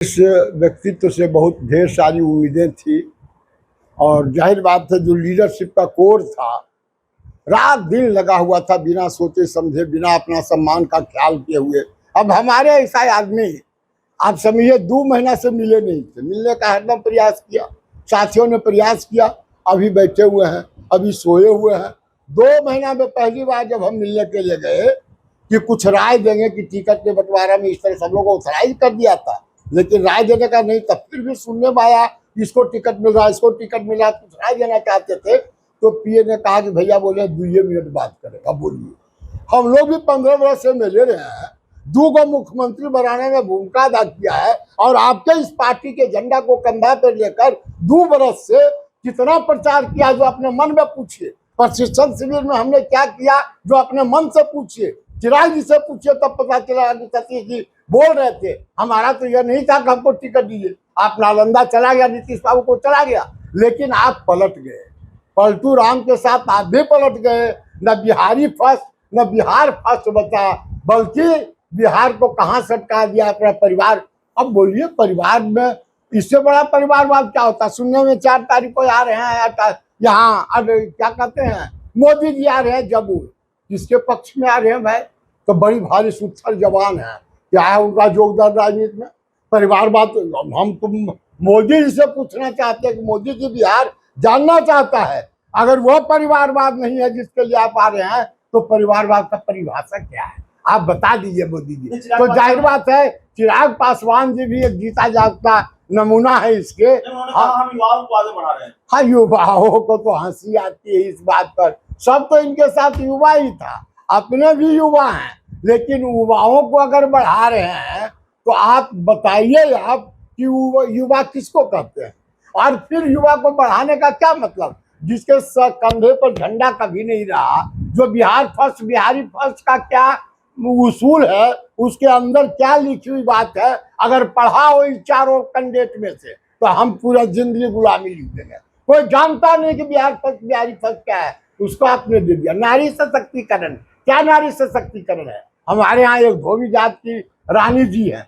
इस व्यक्तित्व से बहुत ढेर सारी उम्मीदें थी और जाहिर बात है जो लीडरशिप का कोर था, रात दिन लगा हुआ था बिना सोचे समझे, बिना अपना सम्मान का ख्याल किए हुए। अब हमारे ऐसा आदमी आप समझिए 2 महीना से मिले नहीं थे, मिलने का हरदम प्रयास किया, साथियों ने प्रयास किया, अभी बैठे हुए हैं, अभी सोए हुए हैं। 2 महीना में पहली बार जब हम मिलने के लिए गए कि कुछ राय देंगे कि टिकट के बंटवारा में इस तरह सब लोगों को उत्साहित कर दिया था, लेकिन राय देने का नहीं था। फिर भी सुनने में आया इसको टिकट मिल रहा है, इसको टिकट मिल रहा है, कुछ राय देना चाहते थे तो पीए ने कहा कि भैया बोले 2 मिनट बात करेगा, बोलिए। हम लोग भी 15 वर्ष से मिले रहे हैं, 2 को मुख्यमंत्री बनाने में भूमिका अदा किया है और आपके इस पार्टी के झंडा को कंधा पर लेकर 2 बरस से कितना प्रचार किया, जो अपने मन में पूछिए। प्रशिक्षण शिविर में हमने क्या किया, जो अपने मन से पूछिए। चिराग जी से पूछिए तब पता चला कि सतीश जी बोल रहे थे, हमारा तो यह नहीं था कि हमको टिकट दीजिए। आप नालंदा चला गया, नीतीश बाबू को चला गया, लेकिन आप पलट गए। पलटू राम के साथ आप भी पलट गए। न बिहारी फर्स्ट, न बिहार फर्स्ट बचा, बल्कि बिहार को कहाँ सटका दिया अपना परिवार। अब बोलिए, परिवार में इससे बड़ा परिवारवाद क्या होता? सुनने में 4 तारीख को आ रहे हैं यहाँ, क्या कहते हैं, मोदी जी आ रहे हैं जम्मू, किसके पक्ष में आ रहे हैं भाई? तो बड़ी भारी सुथर जवान है, क्या है उनका योगदान राजनीति में? परिवारवाद हम तुम मोदी जी से पूछना चाहते हैं कि मोदी जी बिहार जानना चाहता है, अगर वह परिवारवाद नहीं है जिसके लिए आप आ रहे हैं तो परिवारवाद का परिभाषा क्या है? आप बता दीजिए मोदी जी। तो जाहिर बात है चिराग पासवान जी भी एक जीता जागता नमूना है इसके। हम युवाओं को आगे बढ़ा रहे हैं। हाँ, युवाओं को तो हंसी आती है इस बात पर, सब तो इनके साथ युवा ही था, अपने भी युवा हैं, लेकिन युवाओं को अगर बढ़ा रहे हैं तो आप बताइए आप कि युवा किसको कहते हैं? और फिर युवा को बढ़ाने का क्या मतलब? जिसके कंधे पर झंडा कभी नहीं रहा, जो बिहार फर्स्ट, बिहारी फर्स्ट का क्या उसूल है, उसके अंदर क्या लिखी हुई बात है, अगर पढ़ा हो इन 4 कैंडिडेट में से तो हम पूरा जिंदगी गुलामी लिख देंगे। कोई जानता नहीं कि बिहार फर्स्ट, बिहारी फर्स्ट क्या है, उसको आपने दे दिया। नारी सशक्तिकरण, क्या नारी सशक्तिकरण है? हमारे यहाँ एक धोबी जात की रानी जी है,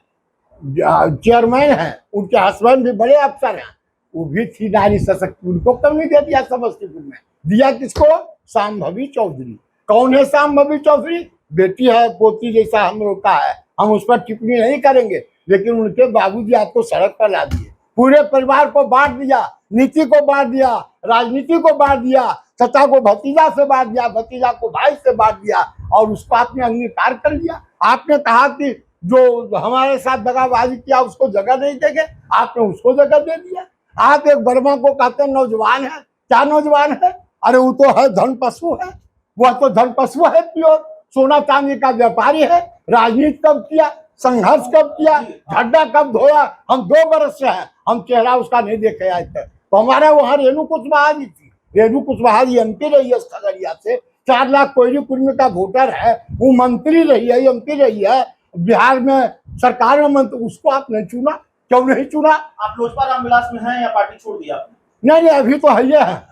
चेयरमैन है, उनके हस्बैंड भी बड़े अफसर हैं, वो भी थी नारी सशक्ति, उनको कब नहीं दे दिया समस्तीपुर में? दिया किसको? शांभवी चौधरी। कौन है शांभवी चौधरी? बेटी है, पोती जैसा हम लोग का है, हम उस पर टिप्पणी नहीं करेंगे, लेकिन उनके बाबूजी आपको सड़क पर ला दिए, पूरे परिवार को बांट दिया, नीति को बांट दिया, राजनीति को बांट दिया, चचा को भतीजा से बांट दिया, भतीजा को भाई से बांट दिया, और उसको आपने अंगीकार कर लिया। आपने कहा कि जो हमारे साथ दगाबाजी किया उसको जगह नहीं देंगे, आपने उसको जगह दे दिया। आप एक वर्मा को कहते हैं नौजवान है, क्या नौजवान है? अरे वो तो है धन पशु है, वह तो धन पशु है, प्योर सोना चांदी का व्यापारी है। राजनीति कब किया, संघर्ष कब किया, झंडा कब धोया? हम 2 बरस से हैं, हम चेहरा उसका नहीं देखे आज तक। तो हमारे वहाँ रेणु कुशवाहा जी थी, रेणु कुशवाहा जी एमपी रही है खगड़िया से, 4 लाख कोयली कुर्मी का वोटर है, वो मंत्री रही है, एमपी रही है, बिहार में सरकार में मंत्री, उसको आपने चुना, क्यों नहीं चुना? आप लोजपा रामविलास में हैं या पार्टी छोड़ दिया आपने? नहीं, अभी तो है,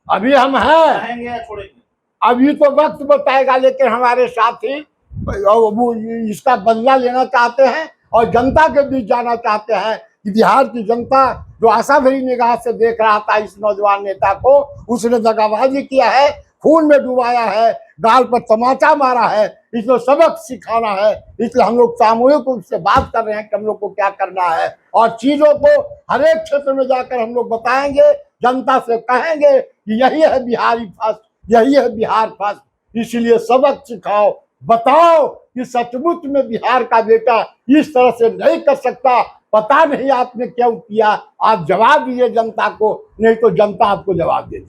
अभी हम हैं, रहेंगे या छोड़ेंगे? अभी तो वक्त बताएगा, लेकिन हमारे साथी वो इसका बदला लेना चाहते हैं और जनता के बीच जाना चाहते हैं कि बिहार की जनता जो आशा भरी निगाह से देख रहा था इस नौजवान नेता को, उसने दगाबाजी किया है, खून में डुबाया है, गाल पर तमाचा मारा है, इसको सबक सिखाना है। इसलिए हम लोग सामूहिक रूप से बात कर रहे हैं कि हम लोग को क्या करना है, और चीजों को हर एक क्षेत्र में जाकर हम लोग बताएंगे, जनता से कहेंगे कि यही है बिहारी फर्स्ट, यही है बिहार फर्स्ट। इसलिए सबक सिखाओ, बताओ कि सचमुच में बिहार का बेटा इस तरह से नहीं कर सकता, पता नहीं आपने क्यों किया। आप जवाब दीजिए जनता को, नहीं तो जनता आपको जवाब देगी।